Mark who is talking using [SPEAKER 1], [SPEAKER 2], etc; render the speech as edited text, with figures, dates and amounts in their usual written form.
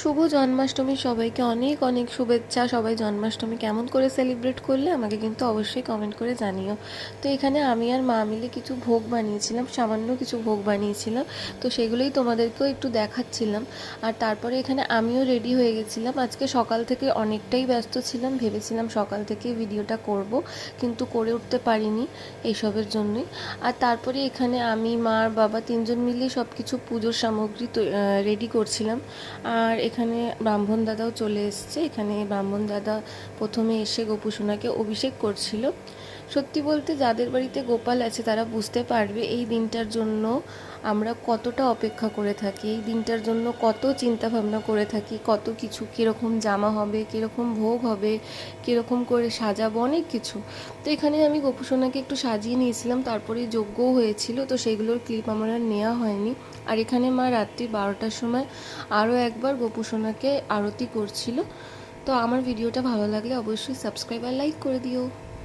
[SPEAKER 1] শুভ জন্মাষ্টমী সবাইকে অনেক অনেক শুভেচ্ছা। সবাই জন্মাষ্টমী কেমন করে সেলিব্রেট করলে আমাকে কিন্তু অবশ্যই কমেন্ট করে জানিও। তো এখানে আমি আর মা মিলে কিছু ভোগ বানিয়েছিলাম, সামান্য কিছু ভোগ বানিয়েছিলাম। তো সেগুলোই তোমাদেরকেও একটু দেখাচ্ছিলাম। আর তারপরে এখানে আমিও রেডি হয়ে গেছিলাম। আজকে সকাল থেকে অনেকটাই ব্যস্ত ছিলাম, ভেবেছিলাম সকাল থেকে ভিডিওটা করব, কিন্তু করে উঠতে পারিনি এইসবের জন্যই। আর তারপরে এখানে আমি, মা আর বাবা তিনজন মিলে সব কিছু পুজোর সামগ্রী রেডি করছিলাম। আর এখানে ব্রাহ্মণ দাদাও চলে এসছে। এখানে ব্রাহ্মণ দাদা প্রথমে এসে গোপুসোনাকে অভিষেক করছিল। সত্যি বলতে যাদের বাড়িতে গোপাল আছে তারা বুঝতে পারবে এই দিনটার জন্য আমরা কতটা অপেক্ষা করে থাকি, এই দিনটার জন্য কত চিন্তা ভাবনা করে থাকি, কত কিছু, কীরকম জামা হবে, কীরকম ভোগ হবে, কীরকম করে সাজাবো, অনেক কিছু। তো এখানে আমি গোপুসোনাকে একটু সাজিয়ে নিয়েছিলাম, তারপরে যজ্ঞও হয়েছিল, তো সেইগুলোর ক্লিপ আমার আর নেওয়া হয়নি। আর এখানে মা রাত্রি 12টার সময় আরও একবার গোপুসোনাকে আরতি করছিল। তো আমার ভিডিওটা ভালো লাগলে অবশ্যই সাবস্ক্রাইব আর লাইক করে দিও।